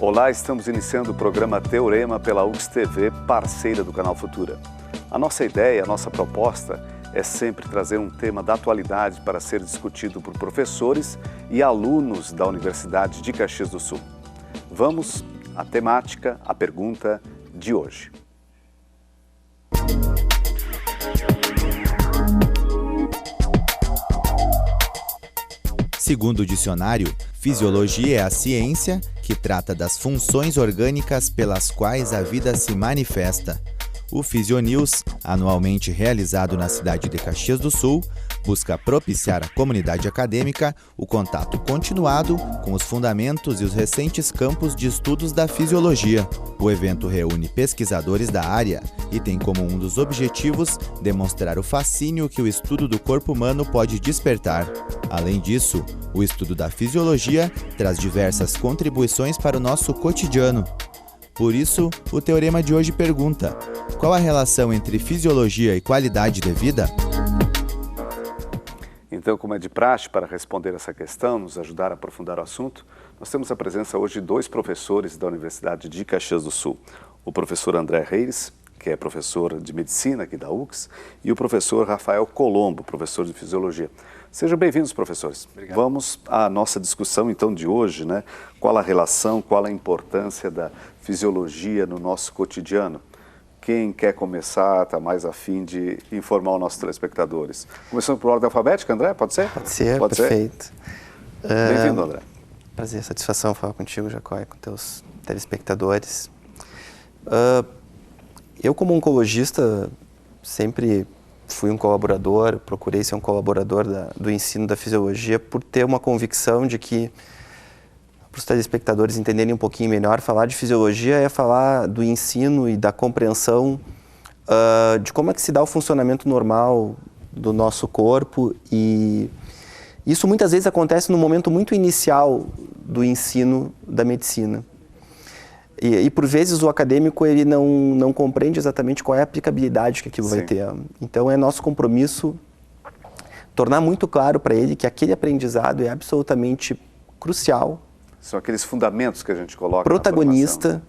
Olá, estamos iniciando o programa Teorema pela UX TV, parceira do canal Futura. A nossa ideia, a nossa proposta é sempre trazer um tema da atualidade para ser discutido por professores e alunos da Universidade de Caxias do Sul. Vamos à temática, à pergunta de hoje. Segundo o dicionário, fisiologia é a ciência que trata das funções orgânicas pelas quais a vida se manifesta. O Fisionews, anualmente realizado na cidade de Caxias do Sul, busca propiciar à comunidade acadêmica o contato continuado com os fundamentos e os recentes campos de estudos da fisiologia. O evento reúne pesquisadores da área e tem como um dos objetivos demonstrar o fascínio que o estudo do corpo humano pode despertar. Além disso, o estudo da fisiologia traz diversas contribuições para o nosso cotidiano. Por isso, o teorema de hoje pergunta: qual a relação entre fisiologia e qualidade de vida? Então, como é de praxe, para responder essa questão, nos ajudar a aprofundar o assunto, nós temos a presença hoje de dois professores da Universidade de Caxias do Sul. O professor André Reis, que é professor de medicina aqui da UX, e o professor Rafael Colombo, professor de fisiologia. Sejam bem-vindos, professores. Obrigado. Vamos à nossa discussão, então, de hoje, né? Qual a relação, qual a importância da fisiologia no nosso cotidiano? Quem quer começar, está mais afim de informar os nossos telespectadores? Começando por ordem alfabética, André, pode ser? Pode ser, perfeito. Bem-vindo, André. Prazer, satisfação falar contigo, Jacó, e com teus telespectadores. Eu, como oncologista, sempre fui um colaborador, procurei ser um colaborador do ensino da fisiologia por ter uma convicção de que, para os telespectadores entenderem um pouquinho melhor, falar de fisiologia é falar do ensino e da compreensão de como é que se dá o funcionamento normal do nosso corpo, e isso muitas vezes acontece no momento muito inicial do ensino da medicina. E por vezes o acadêmico ele não compreende exatamente qual é a aplicabilidade que aquilo vai ter. Então é nosso compromisso tornar muito claro para ele que aquele aprendizado é absolutamente crucial. São aqueles fundamentos que a gente coloca protagonista.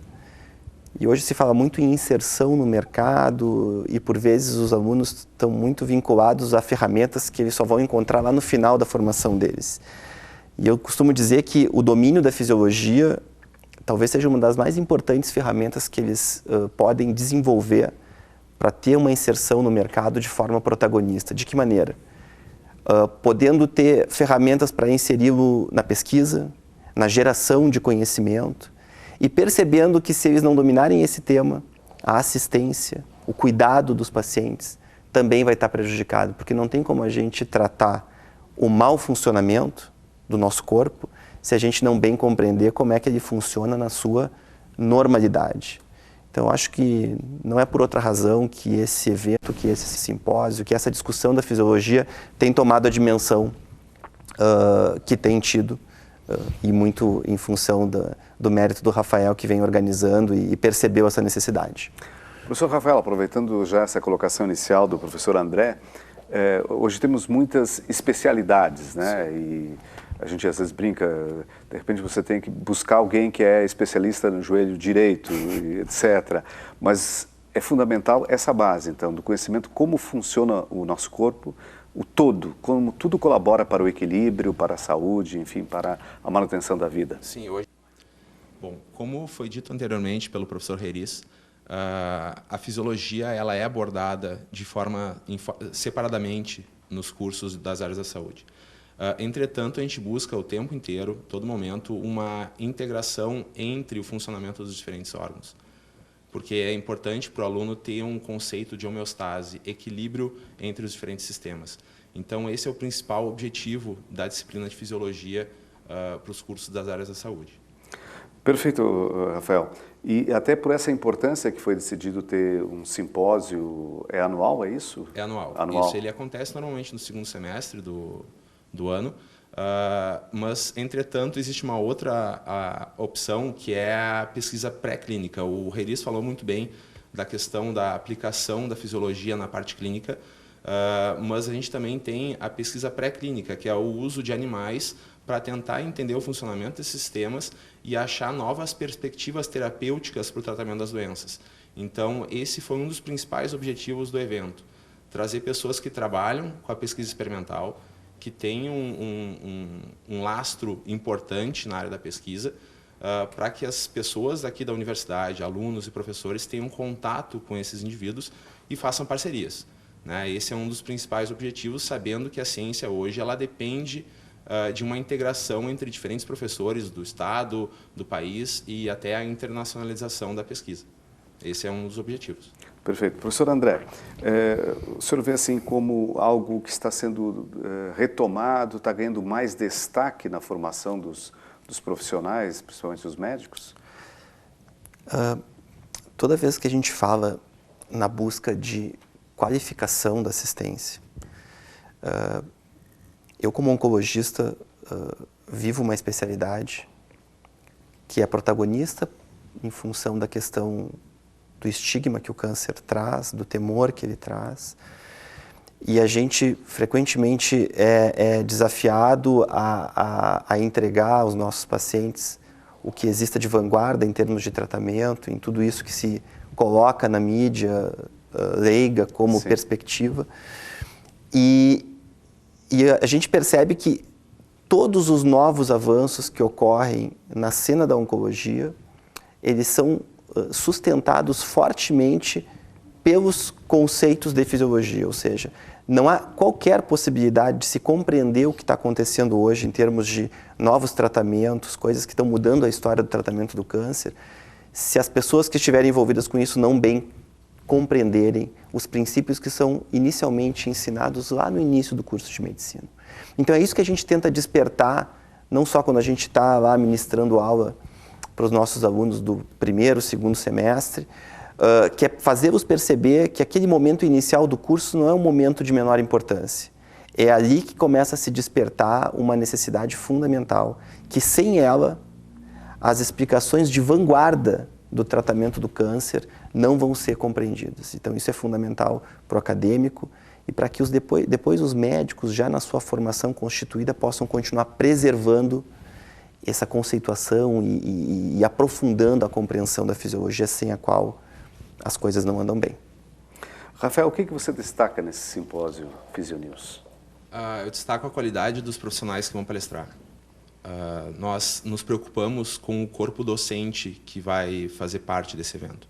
E hoje se fala muito em inserção no mercado e por vezes os alunos estão muito vinculados a ferramentas que eles só vão encontrar lá no final da formação deles. E eu costumo dizer que o domínio da fisiologia talvez seja uma das mais importantes ferramentas que eles podem desenvolver para ter uma inserção no mercado de forma protagonista. De que maneira? Podendo ter ferramentas para inseri-lo na pesquisa, na geração de conhecimento, e percebendo que se eles não dominarem esse tema, a assistência, o cuidado dos pacientes também vai estar prejudicado, porque não tem como a gente tratar o mau funcionamento do nosso corpo se a gente não bem compreender como é que ele funciona na sua normalidade. Então, acho que não é por outra razão que esse evento, que esse simpósio, que essa discussão da fisiologia tem tomado a dimensão que tem tido, e muito em função do mérito do Rafael, que vem organizando e percebeu essa necessidade. Professor Rafael, aproveitando já essa colocação inicial do professor André, hoje temos muitas especialidades, né? E a gente às vezes brinca, de repente você tem que buscar alguém que é especialista no joelho direito, etc. Mas é fundamental essa base, então, do conhecimento, como funciona o nosso corpo, o todo, como tudo colabora para o equilíbrio, para a saúde, enfim, para a manutenção da vida. Sim, hoje. Bom, como foi dito anteriormente pelo professor Reis, a fisiologia ela é abordada de forma separadamente nos cursos das áreas da saúde. Entretanto, a gente busca o tempo inteiro, todo momento, uma integração entre o funcionamento dos diferentes órgãos. Porque é importante para o aluno ter um conceito de homeostase, equilíbrio entre os diferentes sistemas. Então, esse é o principal objetivo da disciplina de fisiologia para os cursos das áreas da saúde. Perfeito, Rafael. E até por essa importância que foi decidido ter um simpósio, é anual, é isso? É anual. Isso, ele acontece normalmente no segundo semestre do ano, mas, entretanto, existe uma outra opção, que é a pesquisa pré-clínica. O Reis falou muito bem da questão da aplicação da fisiologia na parte clínica, mas a gente também tem a pesquisa pré-clínica, que é o uso de animais para tentar entender o funcionamento desses sistemas e achar novas perspectivas terapêuticas para o tratamento das doenças. Então, esse foi um dos principais objetivos do evento. Trazer pessoas que trabalham com a pesquisa experimental, que têm um lastro importante na área da pesquisa, para que as pessoas aqui da universidade, alunos e professores, tenham contato com esses indivíduos e façam parcerias, né? Esse é um dos principais objetivos, sabendo que a ciência hoje ela depende de uma integração entre diferentes professores do estado, do país e até a internacionalização da pesquisa. Esse é um dos objetivos. Perfeito. Professor André, o senhor vê assim como algo que está sendo retomado, está ganhando mais destaque na formação dos profissionais, principalmente os médicos? Toda vez que a gente fala na busca de qualificação da assistência, eu como oncologista vivo uma especialidade que é protagonista em função da questão do estigma que o câncer traz, do temor que ele traz. E a gente frequentemente é desafiado a entregar aos nossos pacientes o que exista de vanguarda em termos de tratamento, em tudo isso que se coloca na mídia leiga como Sim. perspectiva. E a gente percebe que todos os novos avanços que ocorrem na cena da oncologia, eles são sustentados fortemente pelos conceitos de fisiologia, ou seja, não há qualquer possibilidade de se compreender o que está acontecendo hoje em termos de novos tratamentos, coisas que estão mudando a história do tratamento do câncer, se as pessoas que estiverem envolvidas com isso não bem compreenderem os princípios que são inicialmente ensinados lá no início do curso de medicina. Então é isso que a gente tenta despertar, não só quando a gente está lá ministrando aula para os nossos alunos do primeiro, segundo semestre, que é fazê-los perceber que aquele momento inicial do curso não é um momento de menor importância. É ali que começa a se despertar uma necessidade fundamental, que sem ela, as explicações de vanguarda do tratamento do câncer não vão ser compreendidas. Então isso é fundamental para o acadêmico e para que depois os médicos, já na sua formação constituída, possam continuar preservando essa conceituação e aprofundando a compreensão da fisiologia, sem a qual as coisas não andam bem. Rafael, o que você destaca nesse simpósio Fisionews? Eu destaco a qualidade dos profissionais que vão palestrar. Nós nos preocupamos com o corpo docente que vai fazer parte desse evento.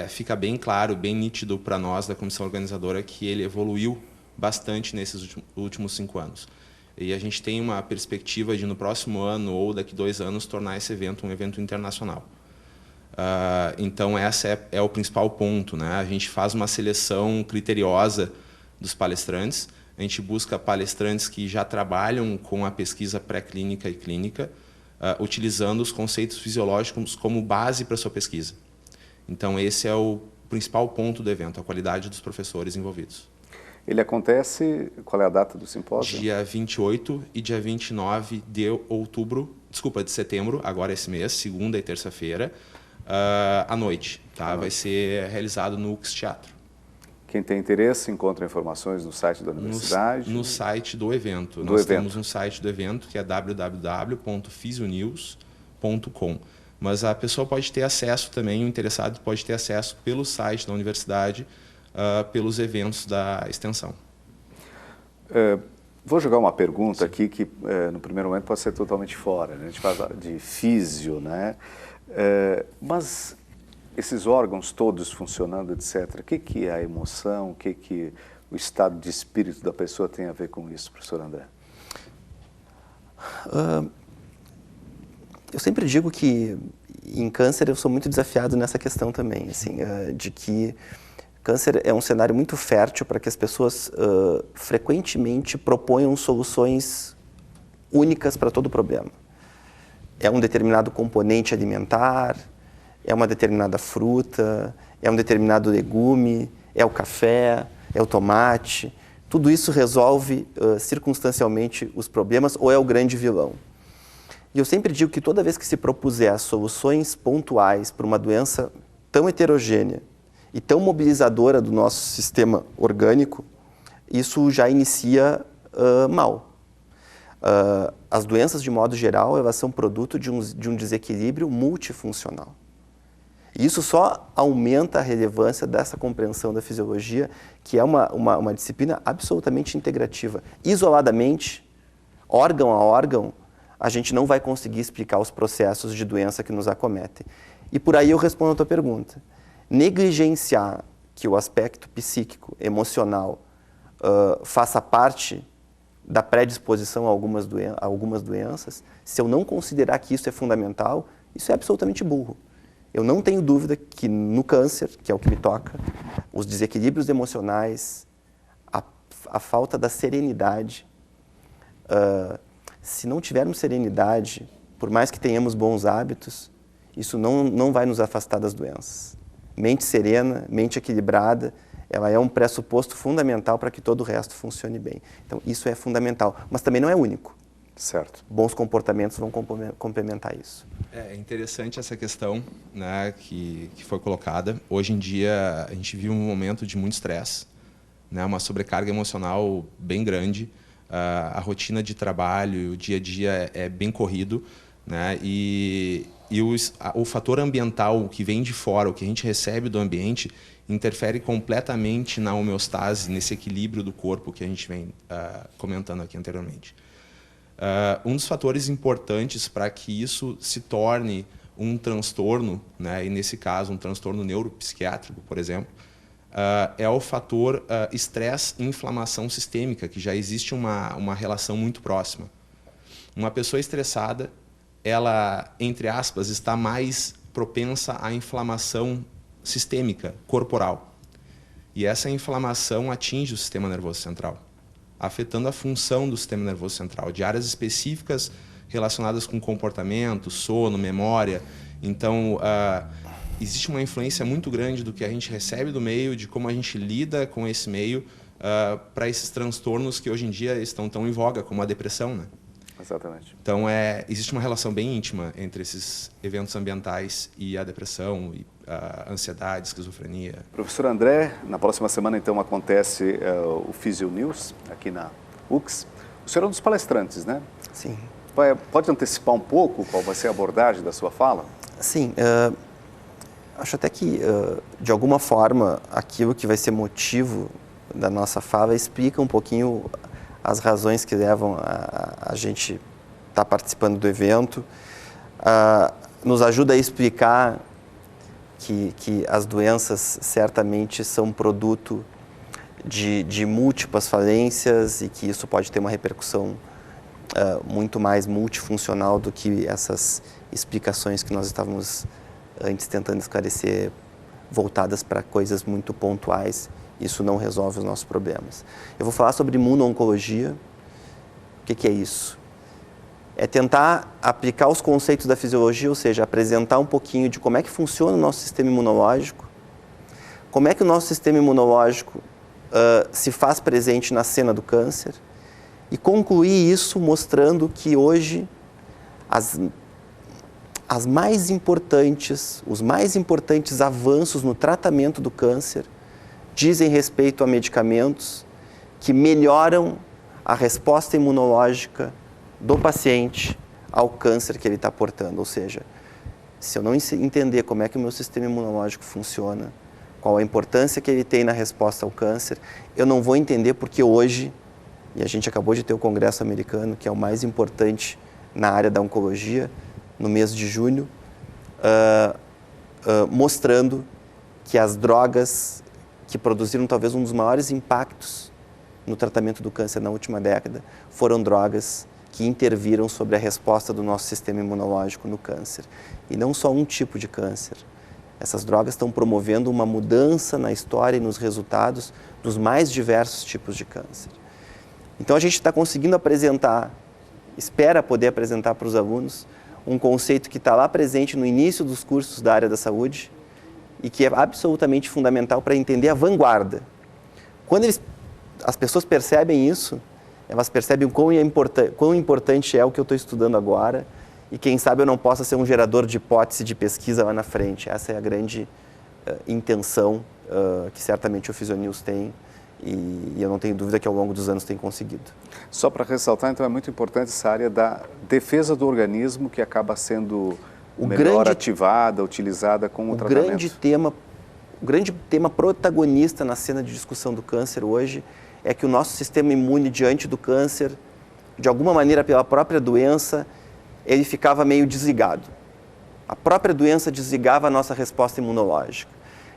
Fica bem claro, bem nítido para nós da comissão organizadora que ele evoluiu bastante nesses últimos 5 anos. E a gente tem uma perspectiva de, no próximo ano ou daqui 2 anos, tornar esse evento um evento internacional. Então, esse é o principal ponto, né? A gente faz uma seleção criteriosa dos palestrantes, a gente busca palestrantes que já trabalham com a pesquisa pré-clínica e clínica, utilizando os conceitos fisiológicos como base para a sua pesquisa. Então, esse é o principal ponto do evento, a qualidade dos professores envolvidos. Ele acontece, qual é a data do simpósio? Dia 28 e dia 29 de setembro, agora esse mês, segunda e terça-feira, à noite. Tá? Vai ser realizado no UX Teatro. Quem tem interesse encontra informações no site da universidade? No site do evento. Nós temos um site do evento que é www.fisionews.com. Mas a pessoa pode ter acesso também, o interessado pode ter acesso pelo site da universidade, pelos eventos da extensão. Vou jogar uma pergunta aqui que no primeiro momento pode ser totalmente fora, né? A gente fala de físio, né? Mas esses órgãos todos funcionando, etc., o que é a emoção, o que o estado de espírito da pessoa tem a ver com isso, professor André? Eu sempre digo que em câncer eu sou muito desafiado nessa questão também, assim, de que câncer é um cenário muito fértil para que as pessoas frequentemente proponham soluções únicas para todo o problema. É um determinado componente alimentar, é uma determinada fruta, é um determinado legume, é o café, é o tomate. Tudo isso resolve circunstancialmente os problemas ou é o grande vilão. E eu sempre digo que toda vez que se propuser soluções pontuais para uma doença tão heterogênea e tão mobilizadora do nosso sistema orgânico, isso já inicia mal. As doenças, de modo geral, elas são produto de um desequilíbrio multifuncional. E isso só aumenta a relevância dessa compreensão da fisiologia, que é uma disciplina absolutamente integrativa. Isoladamente, órgão a órgão, a gente não vai conseguir explicar os processos de doença que nos acometem. E por aí eu respondo a tua pergunta. Negligenciar que o aspecto psíquico, emocional, faça parte da predisposição a algumas doenças, se eu não considerar que isso é fundamental, isso é absolutamente burro. Eu não tenho dúvida que no câncer, que é o que me toca, os desequilíbrios emocionais, a falta da serenidade, se não tivermos serenidade, por mais que tenhamos bons hábitos, isso não vai nos afastar das doenças. Mente serena, mente equilibrada, ela é um pressuposto fundamental para que todo o resto funcione bem. Então, isso é fundamental, mas também não é único. Certo. Bons comportamentos vão complementar isso. É interessante essa questão, né, que foi colocada. Hoje em dia, a gente vive um momento de muito estresse, né, uma sobrecarga emocional bem grande. A rotina de trabalho, o dia a dia é bem corrido, né, e o fator ambiental que vem de fora, o que a gente recebe do ambiente, interfere completamente na homeostase, nesse equilíbrio do corpo que a gente vem comentando aqui anteriormente. Um dos fatores importantes para que isso se torne um transtorno, né, e nesse caso um transtorno neuropsiquiátrico, por exemplo, é o fator estresse e inflamação sistêmica, que já existe uma relação muito próxima. Uma pessoa estressada, ela, entre aspas, está mais propensa à inflamação sistêmica, corporal. E essa inflamação atinge o sistema nervoso central, afetando a função do sistema nervoso central, de áreas específicas relacionadas com comportamento, sono, memória. Então, existe uma influência muito grande do que a gente recebe do meio, de como a gente lida com esse meio, para esses transtornos que hoje em dia estão tão em voga, como a depressão, né? Exatamente. Então, existe uma relação bem íntima entre esses eventos ambientais e a depressão, e a ansiedade, esquizofrenia. Professor André, na próxima semana, então, acontece o Physio News, aqui na UX. O senhor é um dos palestrantes, né? Sim. Pode antecipar um pouco qual vai ser a abordagem da sua fala? Sim. Acho até que, de alguma forma, aquilo que vai ser motivo da nossa fala explica um pouquinho as razões que levam a gente estar participando do evento, nos ajuda a explicar que as doenças certamente são produto de múltiplas falências e que isso pode ter uma repercussão muito mais multifuncional do que essas explicações que nós estávamos antes tentando esclarecer, voltadas para coisas muito pontuais. Isso não resolve os nossos problemas. Eu vou falar sobre imuno-oncologia. O que é isso? É tentar aplicar os conceitos da fisiologia, ou seja, apresentar um pouquinho de como é que funciona o nosso sistema imunológico, como é que o nosso sistema imunológico se faz presente na cena do câncer, e concluir isso mostrando que hoje os mais importantes avanços no tratamento do câncer dizem respeito a medicamentos que melhoram a resposta imunológica do paciente ao câncer que ele está portando. Ou seja, se eu não entender como é que o meu sistema imunológico funciona, qual a importância que ele tem na resposta ao câncer, eu não vou entender porque hoje, e a gente acabou de ter o Congresso Americano, que é o mais importante na área da oncologia, no mês de junho, mostrando que as drogas que produziram talvez um dos maiores impactos no tratamento do câncer na última década, foram drogas que interviram sobre a resposta do nosso sistema imunológico no câncer. E não só um tipo de câncer. Essas drogas estão promovendo uma mudança na história e nos resultados dos mais diversos tipos de câncer. Então a gente está conseguindo apresentar, espera poder apresentar para os alunos, um conceito que está lá presente no início dos cursos da área da saúde, e que é absolutamente fundamental para entender a vanguarda. Quando as pessoas percebem isso, elas percebem quão importante é o que eu estou estudando agora, e quem sabe eu não possa ser um gerador de hipótese de pesquisa lá na frente. Essa é a grande intenção que certamente o Physio News tem, e eu não tenho dúvida que ao longo dos anos tem conseguido. Só para ressaltar, então, é muito importante essa área da defesa do organismo que acaba sendo melhor ativada, utilizada com o tratamento. O grande tema protagonista na cena de discussão do câncer hoje é que o nosso sistema imune diante do câncer, de alguma maneira pela própria doença, ele ficava meio desligado. A própria doença desligava a nossa resposta imunológica.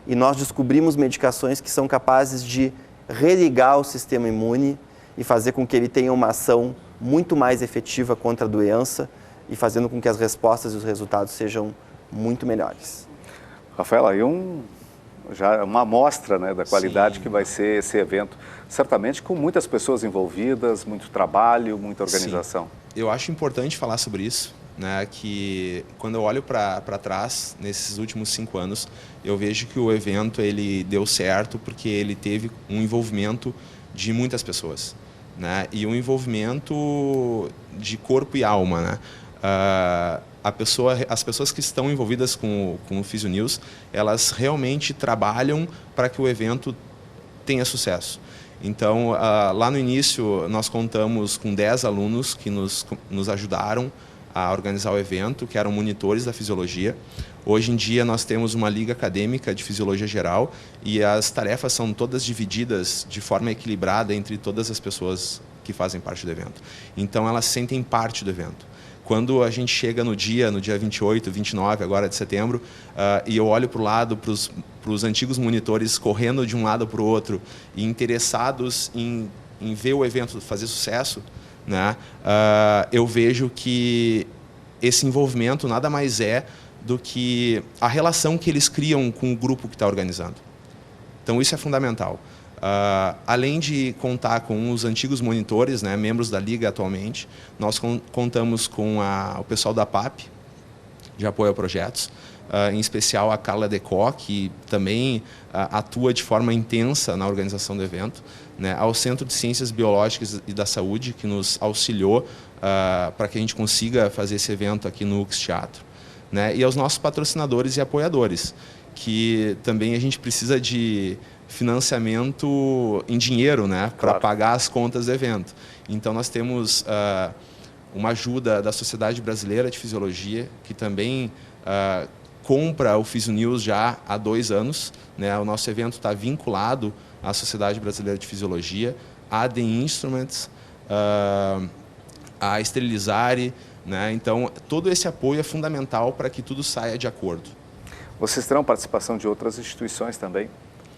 E nós descobrimos medicações que são capazes de religar o sistema imune e fazer com que ele tenha uma ação muito mais efetiva contra a doença e fazendo com que as respostas e os resultados sejam muito melhores. Rafael, aí já uma amostra, né, da qualidade que vai ser esse evento. Certamente com muitas pessoas envolvidas, muito trabalho, muita organização. Sim. Eu acho importante falar sobre isso, né, que quando eu olho para trás, nesses últimos 5 anos, eu vejo que o evento ele deu certo porque ele teve um envolvimento de muitas pessoas, né, e um envolvimento de corpo e alma, né. As pessoas que estão envolvidas com o PhysioNews, elas realmente trabalham para que o evento tenha sucesso. Então, lá no início, nós contamos com 10 alunos que nos ajudaram a organizar o evento, que eram monitores da fisiologia. Hoje em dia, nós temos uma liga acadêmica de fisiologia geral e as tarefas são todas divididas de forma equilibrada entre todas as pessoas que fazem parte do evento. Então, elas sentem parte do evento. Quando a gente chega no dia 28, 29 agora de setembro, e eu olho para o lado, para os antigos monitores correndo de um lado para o outro e interessados em ver o evento fazer sucesso, né, eu vejo que esse envolvimento nada mais é do que a relação que eles criam com o grupo que está organizando. Então, isso é fundamental. Além de contar com os antigos monitores, né, membros da Liga atualmente, nós contamos com o pessoal da PAP, de apoio a projetos, em especial a Carla Decó, que também atua de forma intensa na organização do evento, né, ao Centro de Ciências Biológicas e da Saúde, que nos auxiliou para que a gente consiga fazer esse evento aqui no UX Teatro, né, e aos nossos patrocinadores e apoiadores, que também a gente precisa de financiamento em dinheiro, né, para pagar as contas do evento. Então, nós temos uma ajuda da Sociedade Brasileira de Fisiologia, que também compra o PhysioNews já há 2 anos. Né? O nosso evento está vinculado à Sociedade Brasileira de Fisiologia, à The Instruments, à Sterilizare. Né? Então, todo esse apoio é fundamental para que tudo saia de acordo. Vocês terão participação de outras instituições também?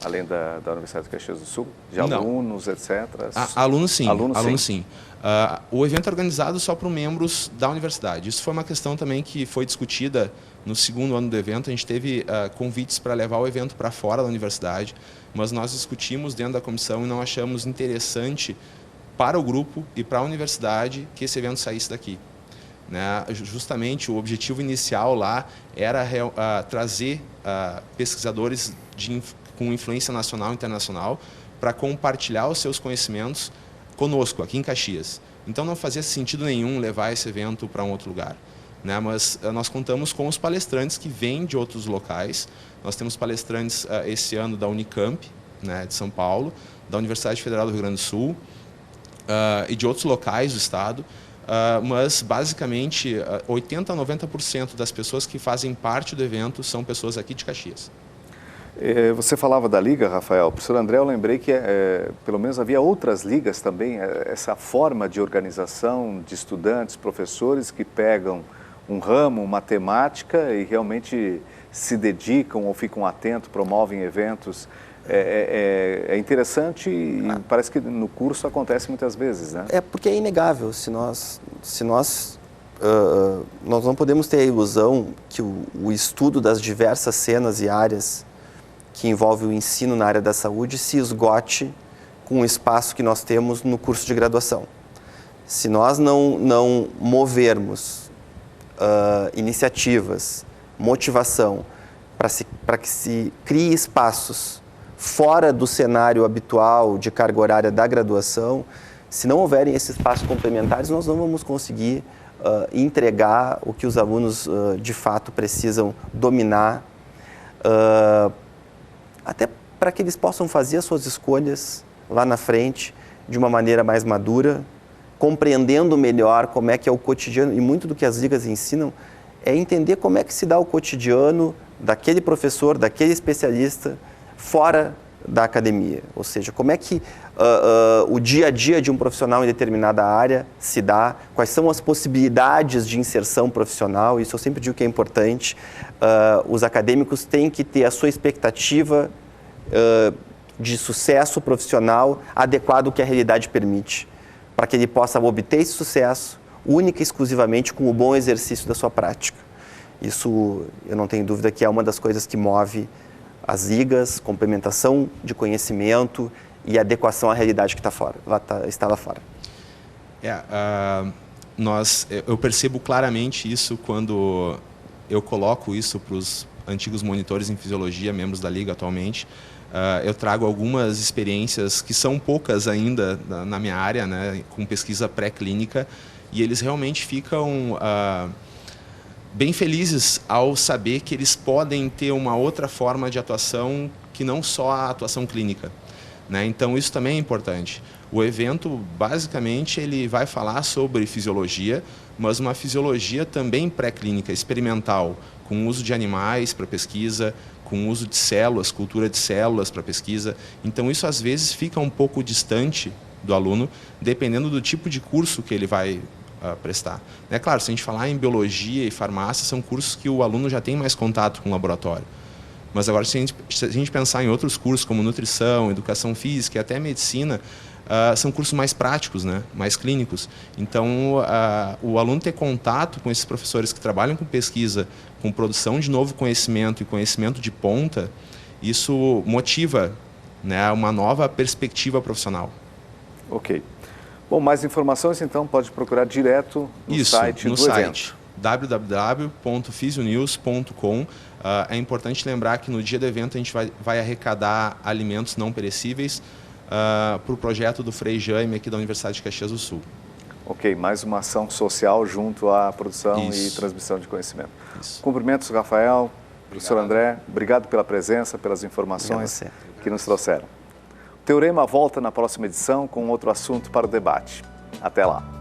Além da Universidade de Caxias do Sul? De alunos, etc.? Alunos sim. Alunos sim. O evento é organizado só para membros da universidade. Isso foi uma questão também que foi discutida no 2º ano do evento. A gente teve convites para levar o evento para fora da universidade, mas nós discutimos dentro da comissão e não achamos interessante para o grupo e para a universidade que esse evento saísse daqui. Né? Justamente o objetivo inicial lá era trazer pesquisadores com influência nacional e internacional para compartilhar os seus conhecimentos conosco, aqui em Caxias. Então, não fazia sentido nenhum levar esse evento para um outro lugar. Né? Mas nós contamos com os palestrantes que vêm de outros locais. Nós temos palestrantes esse ano da Unicamp, né, de São Paulo, da Universidade Federal do Rio Grande do Sul e de outros locais do estado. Mas, basicamente, 80% a 90% das pessoas que fazem parte do evento são pessoas aqui de Caxias. Você falava da Liga, Rafael. Professor André, eu lembrei que pelo menos havia outras ligas também, essa forma de organização de estudantes, professores que pegam um ramo, uma temática e realmente se dedicam ou ficam atentos, promovem eventos. É interessante e parece que no curso acontece muitas vezes, né? É porque é inegável. Nós não podemos ter a ilusão que o estudo das diversas cenas e áreas que envolve o ensino na área da saúde se esgote com o espaço que nós temos no curso de graduação. Se nós não movermos iniciativas, motivação, para que se crie espaços fora do cenário habitual de carga horária da graduação, se não houverem esses espaços complementares, nós não vamos conseguir entregar o que os alunos de fato precisam dominar, até para que eles possam fazer as suas escolhas lá na frente, de uma maneira mais madura, compreendendo melhor como é que é o cotidiano, e muito do que as ligas ensinam é entender como é que se dá o cotidiano daquele professor, daquele especialista, fora da academia. Ou seja, como é que o dia a dia de um profissional em determinada área se dá, quais são as possibilidades de inserção profissional, isso eu sempre digo que é importante. Os acadêmicos têm que ter a sua expectativa de sucesso profissional adequado ao que a realidade permite, para que ele possa obter esse sucesso única e exclusivamente com o bom exercício da sua prática. Isso, eu não tenho dúvida que é uma das coisas que move as ligas, complementação de conhecimento e adequação à realidade que está lá fora. Eu percebo claramente isso quando eu coloco isso para os antigos monitores em fisiologia, membros da liga atualmente. Eu trago algumas experiências que são poucas ainda na minha área, né, com pesquisa pré-clínica, e eles realmente ficam bem felizes ao saber que eles podem ter uma outra forma de atuação que não só a atuação clínica, né? Então isso também é importante. O evento, basicamente, ele vai falar sobre fisiologia, mas uma fisiologia também pré-clínica, experimental, com uso de animais para pesquisa, com uso de células, cultura de células para pesquisa. Então isso às vezes fica um pouco distante do aluno, dependendo do tipo de curso que ele vai prestar. É claro, se a gente falar em biologia e farmácia, são cursos que o aluno já tem mais contato com o laboratório. Mas agora, se a gente pensar em outros cursos, como nutrição, educação física e até medicina, são cursos mais práticos, né? Mais clínicos. Então, o aluno ter contato com esses professores que trabalham com pesquisa, com produção de novo conhecimento e conhecimento de ponta, isso motiva, né, uma nova perspectiva profissional. Ok. Bom, mais informações, então, pode procurar direto no site do evento. www.fisionews.com. É importante lembrar que no dia do evento a gente vai arrecadar alimentos não perecíveis para o projeto do Frei Jaime aqui da Universidade de Caxias do Sul. Ok, mais uma ação social junto à produção e transmissão de conhecimento. Cumprimentos, Rafael, professor André, obrigado pela presença, pelas informações que nos trouxeram. O Teorema volta na próxima edição com outro assunto para o debate. Até lá.